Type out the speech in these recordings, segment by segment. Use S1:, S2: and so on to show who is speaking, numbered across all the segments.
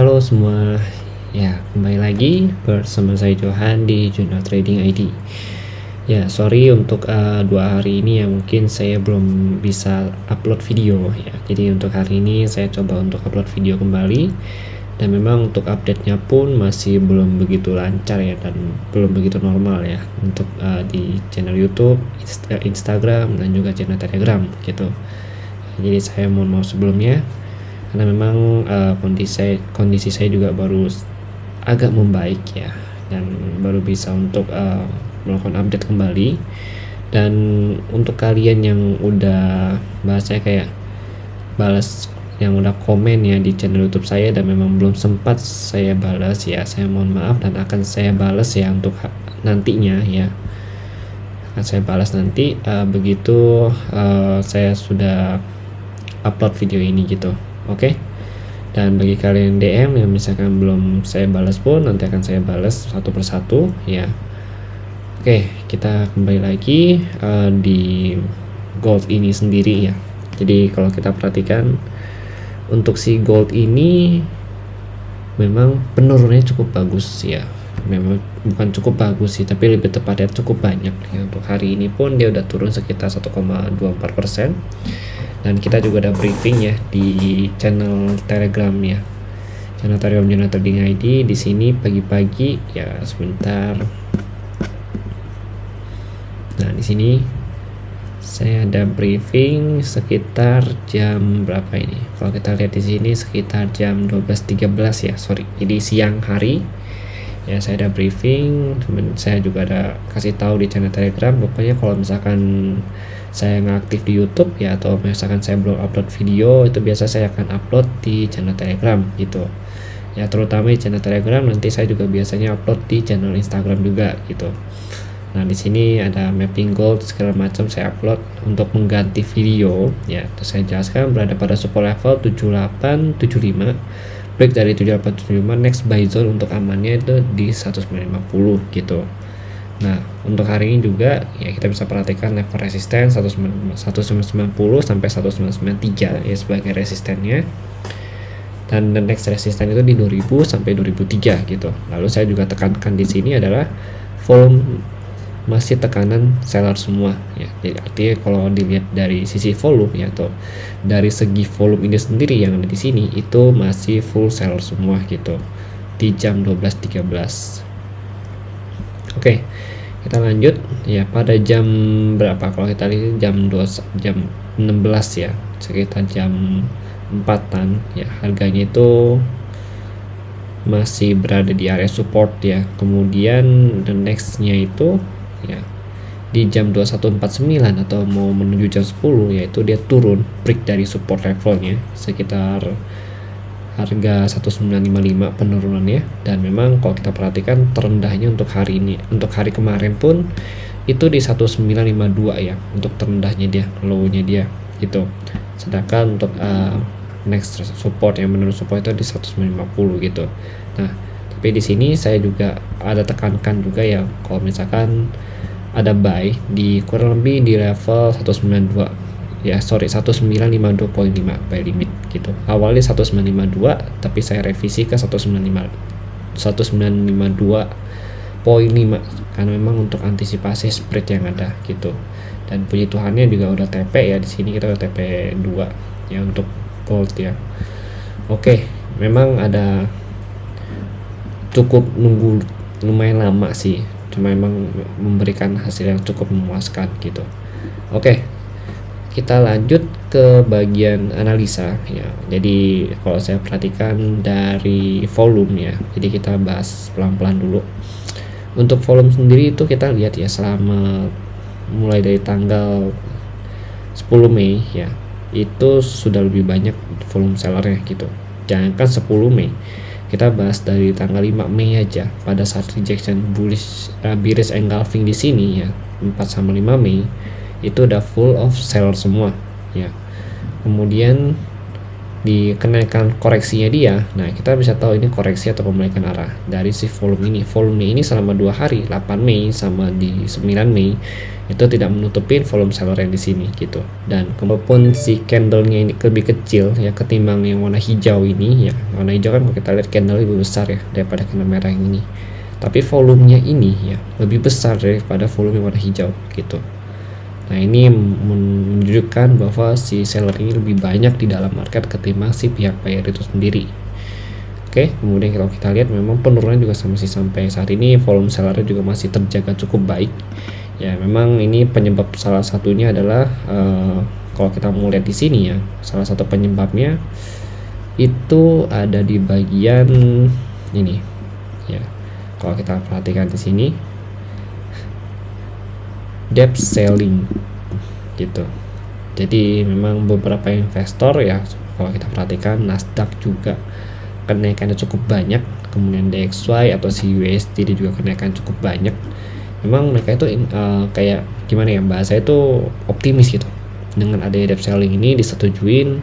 S1: Halo semua, ya kembali lagi bersama saya Johan di Jurnal Trading ID. Ya sorry untuk 2 hari ini ya mungkin saya belum bisa upload video ya. Jadi untuk hari ini saya coba untuk upload video kembali. Dan memang untuk update-nya pun masih belum begitu lancar ya dan belum begitu normal ya untuk di channel YouTube, Instagram dan juga channel Telegram gitu. Jadi saya mohon maaf sebelumnya. Karena memang kondisi saya juga baru agak membaik ya, dan baru bisa untuk melakukan update kembali. Dan untuk kalian yang udah bahasanya kayak balas, yang udah komen ya di channel YouTube saya dan memang belum sempat saya balas ya, saya mohon maaf dan akan saya balas ya untuk nantinya ya, akan saya balas nanti begitu saya sudah upload video ini gitu. Oke. Dan bagi kalian DM yang misalkan belum saya balas pun nanti akan saya balas satu persatu ya. Oke, kita kembali lagi di gold ini sendiri ya. Jadi kalau kita perhatikan untuk si gold ini memang penurunannya cukup bagus ya. Memang bukan cukup bagus sih, tapi lebih tepatnya cukup banyak ya. Untuk hari ini pun dia udah turun sekitar 1,24%. Dan kita juga ada briefing ya di channel Telegram ya, channel Telegram Jurnal Trading ID. Di sini pagi-pagi ya, sebentar. Nah di sini saya ada briefing sekitar jam berapa ini? Kalau kita lihat di sini sekitar jam 12.13 ya, sorry. Jadi siang hari ya saya ada briefing. Saya juga ada kasih tahu di channel Telegram. Pokoknya kalau misalkan saya nggak aktif di YouTube ya, atau misalkan saya belum upload video, itu biasa saya akan upload di channel Telegram gitu ya, terutama di channel Telegram. Nanti saya juga biasanya upload di channel Instagram juga gitu. Nah di sini ada mapping gold segala macam saya upload untuk mengganti video ya. Terus saya jelaskan berada pada support level 7875, break dari 7875, next buy zone untuk amannya itu di 1950 gitu. Nah untuk hari ini juga ya kita bisa perhatikan level resisten 1990 sampai 1993 ya sebagai resistennya, dan the next resisten itu di 2000 sampai 2003 gitu. Lalu saya juga tekankan di sini adalah volume masih tekanan seller semua ya. Jadi artinya kalau dilihat dari sisi volume ya, atau dari segi volume ini sendiri yang ada di sini itu masih full seller semua gitu di jam 12.13. Oke, kita lanjut ya. Pada jam berapa? Kalau kita lihat jam 16 ya, sekitar jam 4-an ya, harganya itu masih berada di area support ya. Kemudian the nextnya itu ya di jam 21.49 atau mau menuju jam 10 yaitu dia turun, break dari support levelnya sekitar harga 1955 penurunannya. Dan memang kalau kita perhatikan terendahnya untuk hari ini, untuk hari kemarin pun itu di 1952 ya untuk terendahnya dia, low-nya dia gitu. Sedangkan untuk next support yang menurut support itu di 150 gitu. Nah tapi di sini saya juga ada tekankan juga ya, kalau misalkan ada buy di kurang lebih di level 192 ya, sorry 1952.5 buy limit gitu. Awalnya 1952 tapi saya revisi ke 1952.5 karena memang untuk antisipasi spread yang ada gitu. Dan puji Tuhannya juga udah TP ya, di sini kita udah TP 2 ya untuk gold ya. Oke, memang ada cukup nunggu lumayan lama sih, cuma memang memberikan hasil yang cukup memuaskan gitu. Oke, kita lanjut ke bagian analisa ya. Jadi kalau saya perhatikan dari volume ya, jadi kita bahas pelan-pelan dulu. Untuk volume sendiri itu kita lihat ya, selama mulai dari tanggal 10 Mei ya, itu sudah lebih banyak volume sellernya gitu. Jangankan 10 Mei, kita bahas dari tanggal 5 Mei aja, pada saat rejection bullish bearish engulfing di sini ya, 4 sama 5 Mei itu udah full of seller semua ya. Kemudian di kenaikan koreksinya dia, nah kita bisa tahu ini koreksi atau pembalikan arah dari si volume ini. Volume ini selama 2 hari 8 Mei sama di 9 Mei itu tidak menutupin volume seller yang di sini gitu. Dan kalaupun si candlenya ini lebih kecil ya ketimbang yang warna hijau ini ya, warna hijau kan kalau kita lihat candle lebih besar ya daripada candle merah yang ini, tapi volumenya ini ya lebih besar daripada volume warna hijau gitu. Nah ini menunjukkan bahwa si seller ini lebih banyak di dalam market ketimbang si pihak buyer itu sendiri. Oke, kemudian kalau kita lihat memang penurunan juga masih sampai saat ini volume sellernya juga masih terjaga cukup baik. Ya memang ini penyebab salah satunya adalah kalau kita mau lihat di sini ya, salah satu penyebabnya itu ada di bagian ini ya. Kalau kita perhatikan di sini depth selling gitu. Jadi memang beberapa investor ya kalau kita perhatikan Nasdaq juga kenaikannya cukup banyak, kemudian DXY atau si USD juga kenaikan cukup banyak. Memang mereka itu kayak gimana ya, bahasa itu optimis gitu. Dengan adanya depth selling ini disetujuin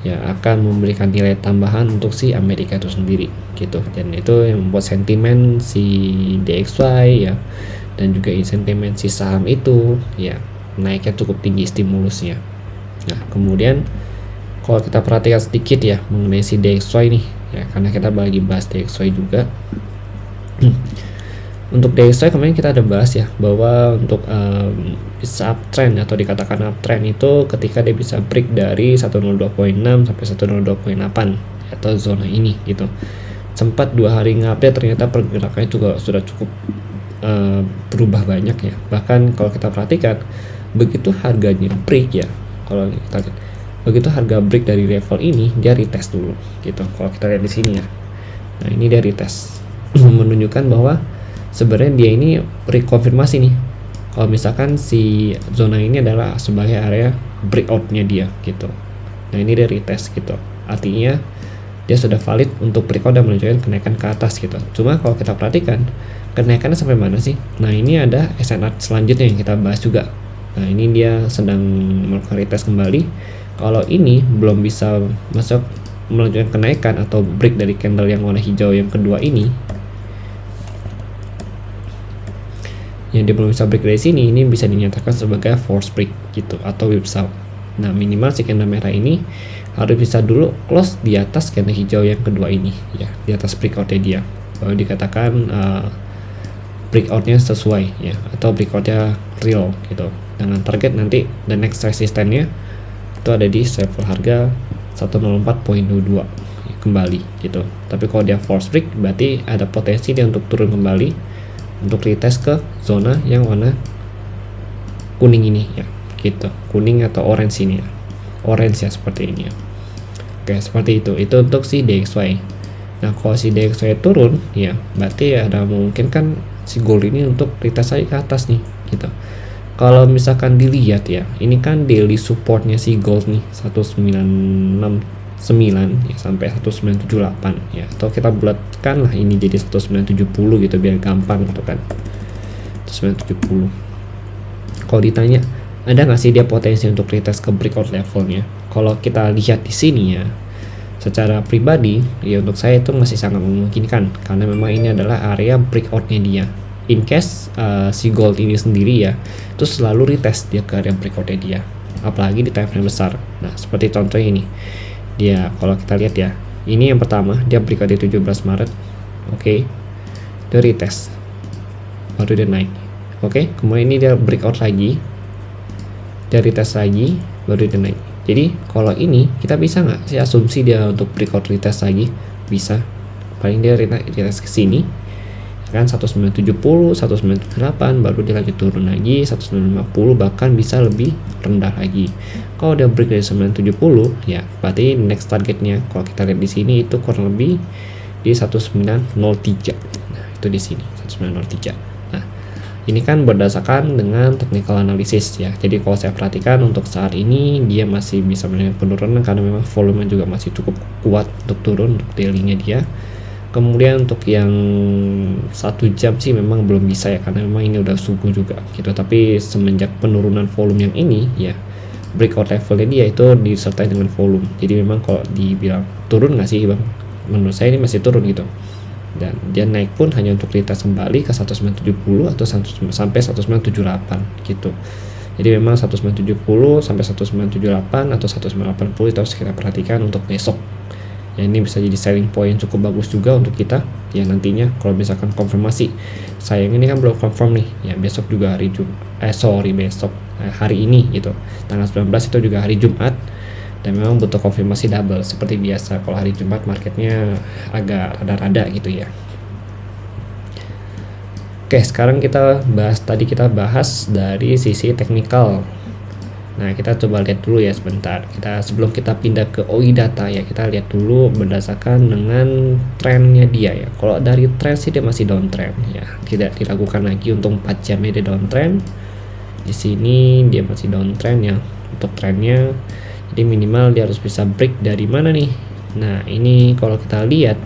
S1: ya akan memberikan nilai tambahan untuk si Amerika itu sendiri gitu. Dan itu yang membuat sentimen si DXY ya dan juga sentimen si saham itu ya naiknya cukup tinggi stimulusnya. Nah kemudian kalau kita perhatikan sedikit ya mengenai si DXY nih ya, karena kita bagi bahas DXY juga. Untuk DXY kemarin kita ada bahas ya bahwa untuk bisa uptrend atau dikatakan uptrend itu ketika dia bisa break dari 102.6 sampai 102.8 atau zona ini gitu. Sempat 2 hari ngupdate ternyata pergerakannya juga sudah cukup berubah banyak ya. Bahkan kalau kita perhatikan begitu harganya break ya, kalau kita lihat begitu harga break dari level ini dia retest dulu gitu. Kalau kita lihat di sini ya, nah ini dia retest menunjukkan bahwa sebenarnya dia ini rekonfirmasi nih kalau misalkan si zona ini adalah sebagai area breakoutnya dia gitu. Nah ini dia retest gitu, artinya dia sudah valid untuk breakout dan menunjukkan kenaikan ke atas gitu. Cuma kalau kita perhatikan kenaikannya sampai mana sih? Nah ini ada SNR selanjutnya yang kita bahas juga. Nah ini dia sedang melakukan retest kembali. Kalau ini belum bisa masuk menunjukkan kenaikan atau break dari candle yang warna hijau yang kedua ini, yang dia belum bisa break dari sini, ini bisa dinyatakan sebagai force break gitu atau whipsaw. Nah minimal si candle merah ini harus bisa dulu close di atas candle hijau yang kedua ini ya, di atas breakoutnya dia baru dikatakan breakoutnya sesuai ya, atau breakoutnya real gitu, dengan target nanti the next resistennya itu ada di level harga 104.22 kembali gitu. Tapi kalau dia force break berarti ada potensi dia untuk turun kembali untuk retest ke zona yang warna kuning ini ya gitu, kuning atau orange ini ya, orange ya seperti ini ya. Oke seperti itu untuk si DXY. Nah kalau si DXY turun ya berarti ada mungkin kan si gold ini untuk retest lagi ke atas nih gitu. Kalau misalkan dilihat ya, ini kan daily supportnya si gold nih 1969 ya sampai 1978 ya, atau kita bulatkan lah ini jadi 1970 gitu biar gampang gitu kan, 1970. Kalau ditanya ada nggak sih dia potensi untuk retest ke breakout levelnya, kalau kita lihat di sini ya secara pribadi ya untuk saya itu masih sangat memungkinkan karena memang ini adalah area breakoutnya dia. In case si gold ini sendiri ya itu selalu retest dia ke area breakoutnya dia, apalagi di time frame besar. Nah seperti contohnya ini dia, kalau kita lihat ya, ini yang pertama dia breakout di 17 Maret, oke, dia retest baru dia naik, oke, kemudian ini dia breakout lagi, dia retest lagi baru dia naik. Jadi kalau ini kita bisa nggak sih asumsi dia untuk breakout retest lagi? Bisa, paling dia retest ke sini kan 1970, 1978 baru dia lagi turun lagi 1950, bahkan bisa lebih rendah lagi. Kalau dia break dari 970 ya berarti next targetnya kalau kita lihat di sini itu kurang lebih di 1903. Nah itu di sini 1903. Nah ini kan berdasarkan dengan technical analysis ya, jadi kalau saya perhatikan untuk saat ini dia masih bisa melihat penurunan karena memang volume juga masih cukup kuat untuk turun untuk daily-nya dia. Kemudian untuk yang 1 jam sih memang belum bisa ya karena memang ini udah subuh juga gitu, tapi semenjak penurunan volume yang ini ya breakout levelnya dia itu disertai dengan volume. Jadi memang kalau dibilang turun nggak sih bang, menurut saya ini masih turun gitu, dan dia naik pun hanya untuk retest kembali ke 1970 atau sampai 1978 gitu. Jadi memang 1970 sampai 1978 atau 1980 itu harus kita perhatikan untuk besok ya. Ini bisa jadi selling point cukup bagus juga untuk kita ya nantinya kalau misalkan konfirmasi. Sayang ini kan belum confirm nih ya, besok juga hari hari ini gitu, tanggal 19 itu juga hari Jumat, dan memang butuh konfirmasi double seperti biasa. Kalau hari Jumat marketnya agak rada-rada gitu ya. Oke, sekarang kita bahas dari sisi teknikal. Nah, kita coba lihat dulu ya sebentar. Sebelum kita pindah ke OI data ya, kita lihat dulu berdasarkan dengan trennya dia ya. Kalau dari tren sih dia masih downtrend ya. Tidak diragukan lagi untuk 4 jamnya dia downtrend. Di sini dia masih downtrend ya untuk trennya. Jadi minimal dia harus bisa break dari mana nih? Nah, ini kalau kita lihat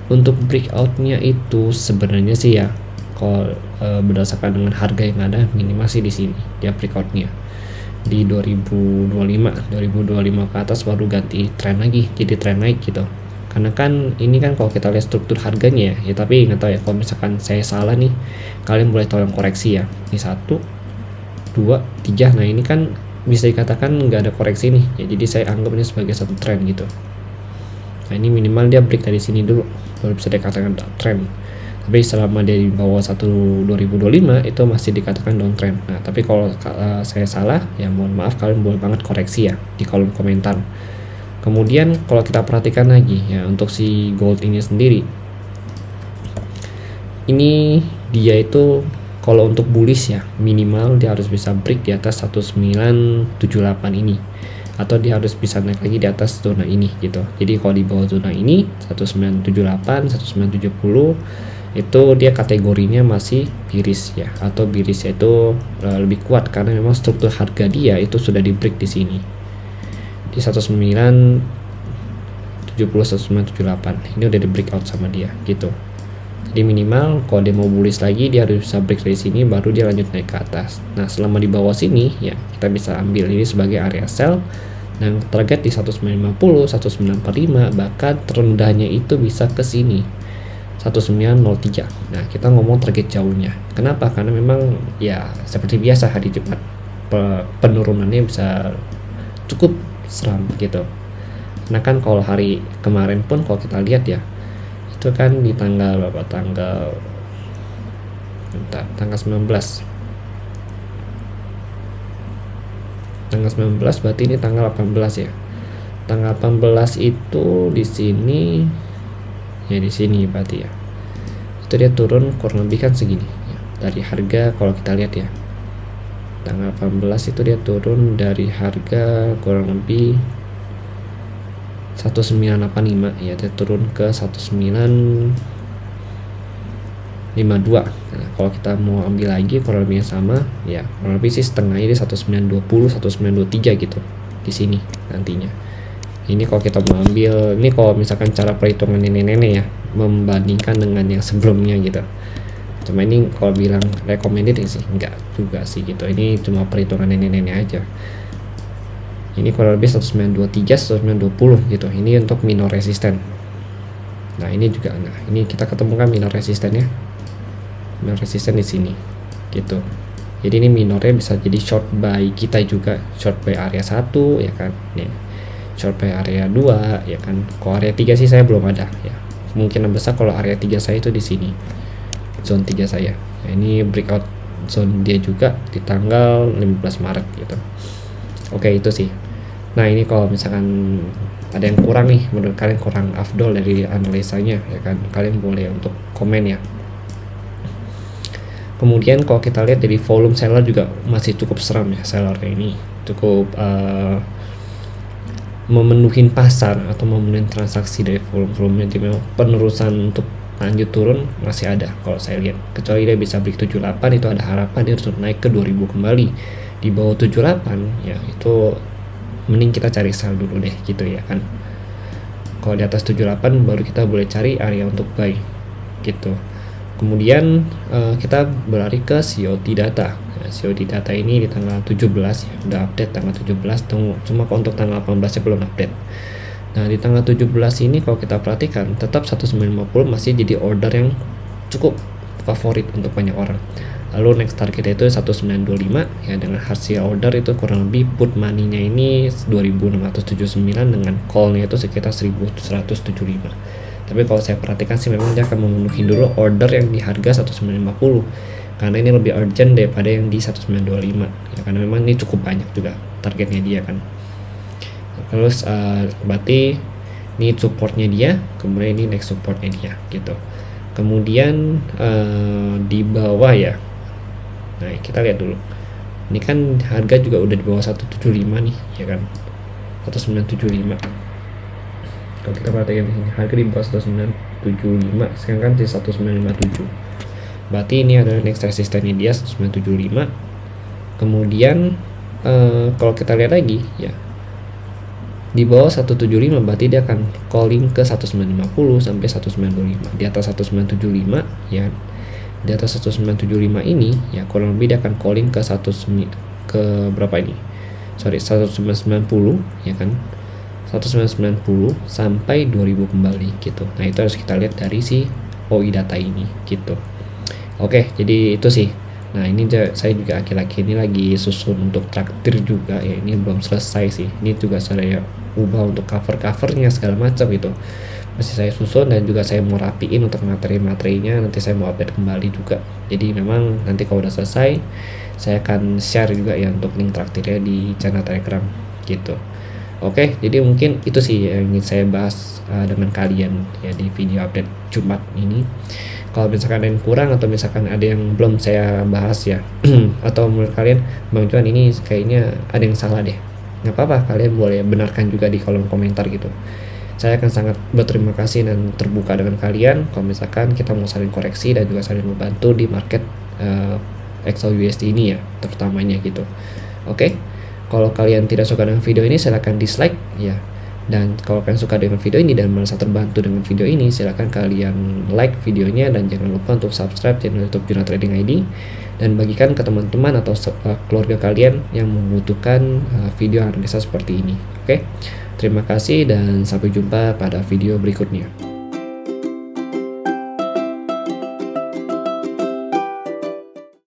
S1: untuk breakoutnya itu sebenarnya sih ya, kalau berdasarkan dengan harga yang ada minimal sih di sini dia breakoutnya di 2025 ke atas baru ganti tren lagi, jadi tren naik gitu. Karena kan ini kan kalau kita lihat struktur harganya ya, tapi nggak tahu ya, kalau misalkan saya salah nih kalian boleh tolong koreksi ya. Ini 1 2 3, nah ini kan bisa dikatakan nggak ada koreksi nih ya, jadi saya anggap ini sebagai satu tren gitu. Nah ini minimal dia break dari sini dulu baru bisa dikatakan tren. Tapi selama dia di bawah 2025 itu masih dikatakan downtrend. Nah, tapi kalau saya salah ya mohon maaf, kalian boleh banget koreksi ya di kolom komentar. Kemudian kalau kita perhatikan lagi ya untuk si gold ini sendiri, ini dia itu kalau untuk bullish ya minimal dia harus bisa break di atas 1978 ini, atau dia harus bisa naik lagi di atas zona ini gitu. Jadi kalau di bawah zona ini 1978 1970 itu dia kategorinya masih bearish ya, atau bearish itu lebih kuat karena memang struktur harga dia itu sudah di break di sini di 1970 1978 ini udah di breakout sama dia gitu. Jadi minimal kalau dia mau bullish lagi dia harus bisa break dari sini baru dia lanjut naik ke atas. Nah selama di bawah sini ya kita bisa ambil ini sebagai area sell dan target di 1950 1945, bahkan terendahnya itu bisa ke sini 1903. Nah kita ngomong target jauhnya, kenapa? Karena memang ya seperti biasa hari Jumat penurunannya bisa cukup seram gitu. Nah kan kalau hari kemarin pun kalau kita lihat ya itu kan di tanggal berapa, tanggal 19 berarti ini tanggal 18 ya. Tanggal 18 itu di sini ya, di sini berarti ya itu dia turun kurang lebih kan segini ya. Dari harga kalau kita lihat ya tanggal 18 itu dia turun dari harga kurang lebih 1985 ya, dia turun ke 1952. Nah kalau kita mau ambil lagi kurang lebih sama ya, kurang lebih sih setengahnya di 1920 1923 gitu di sini nantinya. Ini kalau kita mau ambil, ini kalau misalkan cara perhitungan nenek-nenek ya, membandingkan dengan yang sebelumnya gitu. Cuma ini kalau bilang recommended sih enggak juga sih gitu, ini cuma perhitungan nenek-nenek aja. Ini kurang lebih 1923 1920 gitu. Ini untuk minor resisten. Nah ini juga, nah ini kita ketemukan minor resisten ya, minor resisten di sini gitu. Jadi ini minornya bisa jadi short buy kita juga, short buy area 1 ya kan nih, short buy area 2 ya kan. Kalau area 3 sih saya belum ada ya, kemungkinan besar kalau area 3 saya itu di sini zone 3 saya. Nah, ini breakout zone dia juga di tanggal 15 Maret gitu. Oke itu sih. Nah ini kalau misalkan ada yang kurang nih menurut kalian, kurang afdol dari analisanya ya kan, kalian boleh untuk komen ya. Kemudian kalau kita lihat dari volume seller juga masih cukup seram ya, sellernya ini cukup memenuhi pasar atau memenuhi transaksi dari volume-volume. Jadi memang penerusan untuk lanjut turun masih ada kalau saya lihat, kecuali dia bisa break 78 itu ada harapan dia harus naik ke 2000 kembali. Di bawah 78 ya itu mending kita cari sell dulu deh gitu ya kan. Kalau di atas 78 baru kita boleh cari area untuk buy gitu. Kemudian kita berlari ke COT data. Nah, COD data ini di tanggal 17 ya, udah update tanggal 17, cuma untuk tanggal 18 nya belum update. Nah di tanggal 17 ini kalau kita perhatikan tetap 1950 masih jadi order yang cukup favorit untuk banyak orang. Lalu next target itu 1925 ya, dengan hasil order itu kurang lebih put money-nya ini 2679 dengan call-nya itu sekitar 1175. Tapi kalau saya perhatikan sih memang dia akan memenuhi dulu order yang di harga 1950 karena ini lebih urgent daripada yang di 1925 ya, karena memang ini cukup banyak juga targetnya dia kan. Terus berarti ini supportnya dia, kemudian ini next supportnya dia gitu. Kemudian di bawah ya, nah kita lihat dulu, ini kan harga juga udah di bawah 175 nih ya kan, 1975. Kalau kita perhatikan di sini harga di bawah 1975, sekarang kan di 1957. Berarti ini adalah next resistannya dia 1975. Kemudian kalau kita lihat lagi ya, di bawah 175 berarti dia akan calling ke 1950 sampai 1925. Di atas 1975 ya, di atas 1975 ini ya kurang lebih dia akan calling ke berapa ini? Sorry, 1990 ya kan. 1990 sampai 2000 kembali gitu. Nah, itu harus kita lihat dari si OI data ini gitu. Oke, jadi itu sih. Nah, ini saya juga akhir-akhir ini lagi susun untuk traktir juga ya. Ini belum selesai sih. Ini juga saya ubah untuk covernya segala macam gitu. Masih saya susun dan juga saya mau rapiin untuk materi-materinya. Nanti saya mau update kembali juga. Jadi memang nanti kalau udah selesai, saya akan share juga ya untuk link traktirnya di channel Telegram gitu. Oke, jadi mungkin itu sih yang ingin saya bahas dengan kalian ya di video update Jumat ini. Kalau misalkan ada yang kurang atau misalkan ada yang belum saya bahas ya, atau menurut kalian Bang Juan ini kayaknya ada yang salah deh, nggak apa-apa, kalian boleh benarkan juga di kolom komentar gitu. Saya akan sangat berterima kasih dan terbuka dengan kalian kalau misalkan kita mau saling koreksi dan juga saling membantu di market XAUUSD ini ya, terutamanya gitu. Oke. Kalau kalian tidak suka dengan video ini, silahkan dislike ya. Dan kalau kalian suka dengan video ini dan merasa terbantu dengan video ini, silahkan kalian like videonya dan jangan lupa untuk subscribe channel YouTube Junot Trading ID dan bagikan ke teman-teman atau keluarga kalian yang membutuhkan video analisa seperti ini. Oke, terima kasih dan sampai jumpa pada video berikutnya.